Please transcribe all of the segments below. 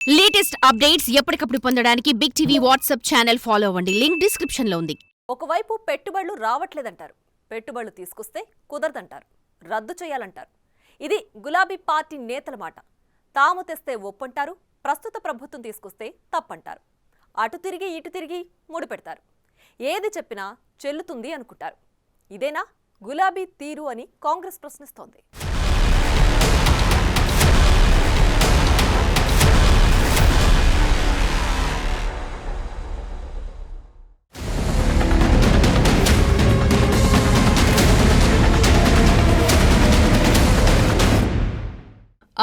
Latest updates ఎప్పటికప్పుడు పొందడానికి big TV WhatsApp channel follow అవ్వండి. లింక్ డిస్క్రిప్షన్ లో ఉంది. ఒకవైపు పెట్టుబడులు రావట్లేదంటారు, పెట్టుబడులు తీసుకొస్తే కుదరదంటారు, రద్దు చేయాలంటారు. ఇది గులాబీ పార్టీ నేతల మాట. తాము తెస్తే ఒప్పంటారు, ప్రస్తుత ప్రభుత్వం తీసుకొస్తే తప్పంటారు. అటు తిరిగి ఇటు తిరిగి ముడిపెడతారు. ఏది చెప్పినా చెల్లుతుంది అనుకుంటారు. ఇదేనా గులాబీ తీరు అని కాంగ్రెస్ ప్రశ్నిస్తోంది.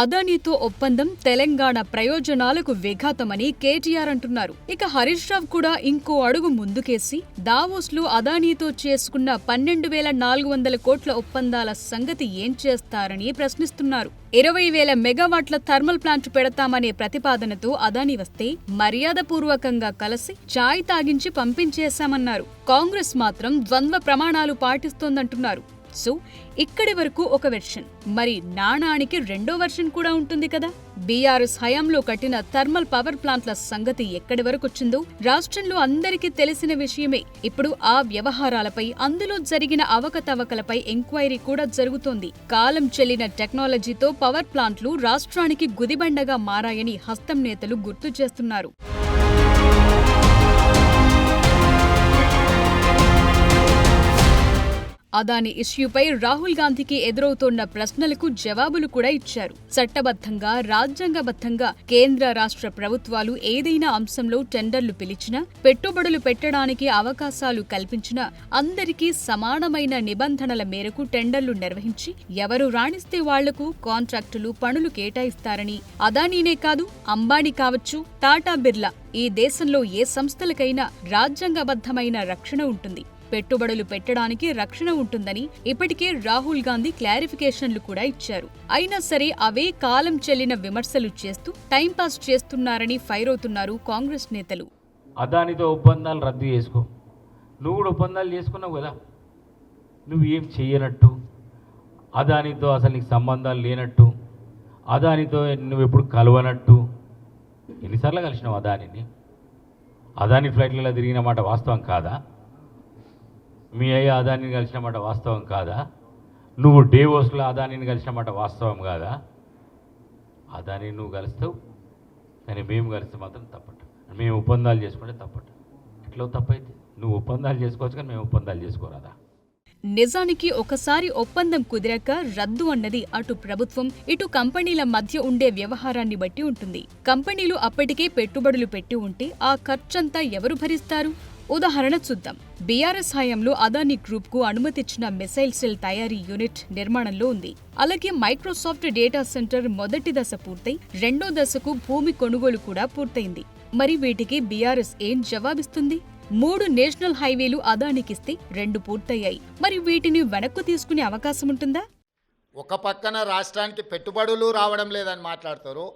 అదానీతో ఒప్పందం తెలంగాణ ప్రయోజనాలకు విఘాతమని కేటీఆర్ అంటున్నారు. ఇక హరీష్ రావు కూడా ఇంకో అడుగు ముందుకేసి దావోస్లో అదానీతో చేసుకున్న 12,400 కోట్ల ఒప్పందాల సంగతి ఏం చేస్తారని ప్రశ్నిస్తున్నారు. 20,000 మెగావాట్ల థర్మల్ ప్లాంట్ పెడతామనే ప్రతిపాదనతో అదానీ వస్తే మర్యాదపూర్వకంగా కలిసి చాయ్ తాగించి పంపించేశామన్నారు. కాంగ్రెస్ మాత్రం ద్వంద్వ ప్రమాణాలు పాటిస్తోందంటున్నారు. సో ఇక్కడి వరకు ఒక వెర్షన్, మరి నాణానికి రెండో వెర్షన్ కూడా ఉంటుంది కదా. బీఆర్ఎస్ హయాంలో కట్టిన థర్మల్ పవర్ ప్లాంట్ల సంగతి ఎక్కడి వరకొచ్చిందో రాష్ట్రంలో అందరికీ తెలిసిన విషయమే. ఇప్పుడు ఆ వ్యవహారాలపై, అందులో జరిగిన అవకతవకలపై ఎంక్వైరీ కూడా జరుగుతోంది. కాలం చెల్లిన టెక్నాలజీతో పవర్ ప్లాంట్లు రాష్ట్రానికి గుదిబండగా మారాయని హస్తం నేతలు గుర్తు చేస్తున్నారు. అదానీ ఇష్యూపై రాహుల్ గాంధీకి ఎదురవుతోన్న ప్రశ్నలకు జవాబులు కూడా ఇచ్చారు. చట్టబద్ధంగా, రాజ్యాంగబద్ధంగా కేంద్ర రాష్ట్ర ప్రభుత్వాలు ఏదైనా అంశంలో టెండర్లు పిలిచినా, పెట్టుబడులు పెట్టడానికి అవకాశాలు కల్పించినా అందరికీ సమానమైన నిబంధనల మేరకు టెండర్లు నిర్వహించి ఎవరు రాణిస్తే వాళ్లకు కాంట్రాక్టులు, పనులు కేటాయిస్తారని అదానీనే కాదు, అంబానీ కావచ్చు, టాటా బిర్లా, ఈ దేశంలో ఏ సంస్థలకైనా రాజ్యాంగబద్ధమైన రక్షణ ఉంటుంది. పెట్టుబడులు పెట్టడానికి రక్షణ ఉంటుందని ఇప్పటికే రాహుల్ గాంధీ క్లారిఫికేషన్లు కూడా ఇచ్చారు. అయినా సరే అవే కాలం చెల్లిన విమర్శలు చేస్తూ టైంపాస్ చేస్తున్నారని ఫైర్ అవుతున్నారు కాంగ్రెస్ నేతలు. అదానితో ఒప్పందాలు రద్దు చేసుకో, నువ్వు కూడా ఒప్పందాలు చేసుకున్నావు కదా, నువ్వు ఏం చెయ్యనట్టు, అదానితో అసలు నీకు సంబంధాలు లేనట్టు, అదానితో నువ్వు ఎప్పుడు కలవనట్టు. ఎన్నిసార్లు కలిసినావు అదానిని? అదాని ఫ్లైట్లలో తిరిగిన మాట వాస్తవం కాదా? మీ అయ్య అదానిని కలిసిన మాట వాస్తవం కాదా? నువ్వు డేవోస్లో అదానిని కలిసిన మాట వాస్తవం కాదా? అదాని నువ్వు కలుస్తావు, కానీ మేము కలిస్తే మాత్రం తప్పట. మేము ఒప్పందాలు చేసుకుంటే తప్పట. ఎట్లా తప్పైతే? నువ్వు ఒప్పందాలు చేసుకోవచ్చు, కానీ మేము ఒప్పందాలు చేసుకోరాదా? నిజానికి ఒకసారి ఒప్పందం కుదిరాక రద్దు అన్నది అటు ప్రభుత్వం, ఇటు కంపెనీల మధ్య ఉండే వ్యవహారాన్ని బట్టి ఉంటుంది. కంపెనీలు అప్పటికే పెట్టుబడులు పెట్టి ఉంటే ఆ ఖర్చంతా ఎవరు భరిస్తారు? ఉదాహరణ చూద్దాం. బీఆర్ఎస్ హయాంలో అదానీ గ్రూప్ కు అనుమతిచ్చిన మిసైల్ సెల్ తయారీ యూనిట్ నిర్మాణంలో ఉంది. అలాగే మైక్రోసాఫ్ట్ డేటా సెంటర్ మొదటి దశ పూర్తయి రెండో దశకు భూమి కొనుగోలు కూడా పూర్తయింది. మరి వీటికి బీఆర్ఎస్ ఏం జవాబిస్తుంది? 3 నేషనల్ హైవేలు అదానీకిస్తే 2 పూర్తయ్యాయి. మరి వీటిని వెనక్కు తీసుకునే అవకాశం ఉంటుందా? ఒక పక్కన రాష్ట్రానికి పెట్టుబడులు రావడం లేదని మాట్లాడతారు,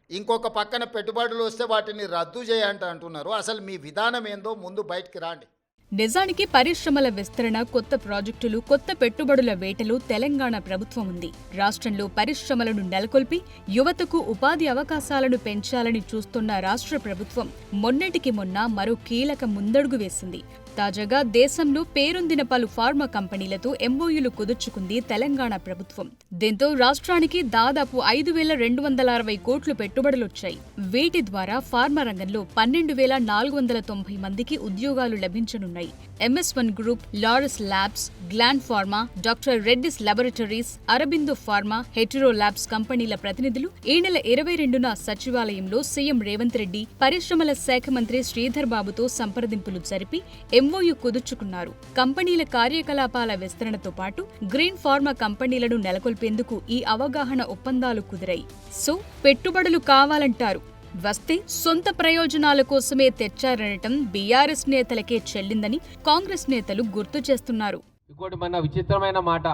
ఇంకొక పక్కన పెట్టుబడులు వస్తే వాటిని రద్దు చేయంట అంటున్నారు. అసలు మీ విధానం ఏందో ముందు బయటికి రాండి. నిజానికి పరిశ్రమల విస్తరణ, కొత్త ప్రాజెక్టులు, కొత్త పెట్టుబడుల వేటలో తెలంగాణ ప్రభుత్వం ఉంది. రాష్ట్రంలో పరిశ్రమలను నెలకొల్పి యువతకు ఉపాధి అవకాశాలను పెంచాలని చూస్తున్న రాష్ట్ర ప్రభుత్వం మొన్నటికి మొన్న మరో కీలక ముందడుగు వేసింది. తాజాగా దేశంలో పేరొందిన పలు ఫార్మా కంపెనీలతో ఎంఓయూలు కుదుర్చుకుంది తెలంగాణ ప్రభుత్వం. దీంతో రాష్ట్రానికి దాదాపు 5,260 కోట్లు పెట్టుబడులొచ్చాయి. వీటి ద్వారా ఫార్మా రంగంలో 12,490 మందికి ఉద్యోగాలు లభించనున్నాయి. MS1 గ్రూప్, లారస్ ల్యాబ్స్, గ్లాండ్ ఫార్మా, డాక్టర్ రెడ్డిస్ లాబొరేటరీస్, అరబిందో ఫార్మా, హెటెరో ల్యాబ్స్ కంపెనీల ప్రతినిధులు ఈ నెల 22న సచివాలయంలో సీఎం రేవంత్ రెడ్డి, పరిశ్రమల శాఖ మంత్రి శ్రీధర్ బాబుతో సంప్రదింపులు జరిపి ఎంఓయూ కుదుర్చుకున్నారు. కంపెనీల కార్యకలాపాల విస్తరణతో పాటు గ్రీన్ ఫార్మా కంపెనీలను నెలకొల్పేందుకు ఈ అవగాహన ఒప్పందాలు కుదిరాయి. సో పెట్టుబడులు కావాలంటారు, వస్తే సొంత ప్రయోజనాల కోసమే తెచ్చారనటం బీఆర్ఎస్ నేతలకే చెల్లిందని కాంగ్రెస్ నేతలు గుర్తు చేస్తున్నారు. ఇంకోటి మన విచిత్రమైన మాట,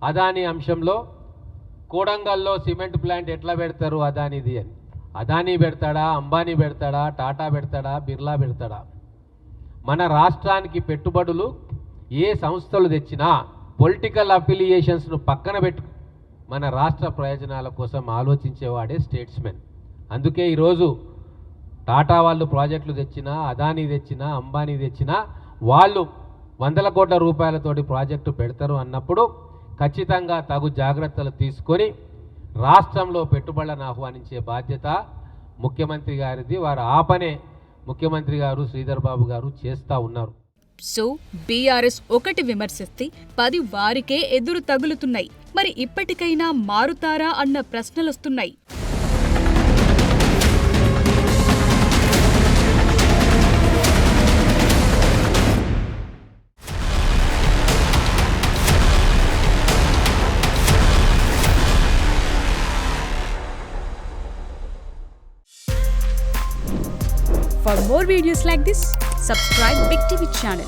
అదానీ అంశంలో కోడంగల్లో సిమెంట్ ప్లాంట్ ఎట్లా పెడతారు అదానీది అని. అదానీ పెడతాడా, అంబానీ పెడతాడా, టాటా పెడతాడా, బిర్లా పెడతాడా? మన రాష్ట్రానికి పెట్టుబడులు ఏ సంస్థలు తెచ్చినా పొలిటికల్ అఫిలియేషన్స్ను పక్కన పెట్టు మన రాష్ట్ర ప్రయోజనాల కోసం ఆలోచించేవాడే స్టేట్స్మెన్. అందుకే ఈరోజు టాటా వాళ్ళు ప్రాజెక్టులు తెచ్చినా, అదానీ తెచ్చినా, అంబానీ తెచ్చినా వాళ్ళు 100 కోట్ల రూపాయలతోటి ప్రాజెక్టు పెడతారు అన్నప్పుడు ఖచ్చితంగా తగు జాగ్రత్తలు తీసుకొని రాష్ట్రంలో పెట్టుబడులను ఆహ్వానించే బాధ్యత ముఖ్యమంత్రి గారిది. వారు ఆ పనే ముఖ్యమంత్రి గారు శ్రీధర్ బాబు గారు చేస్తూ ఉన్నారు. సో బీఆర్ఎస్ ఒకటి విమర్శిస్తే 10 వారికే ఎదురు తగులుతున్నాయి. మరి ఇప్పటికైనా మారుతారా అన్న ప్రశ్నలొస్తున్నాయి. For more videos like this, subscribe Big TV channel.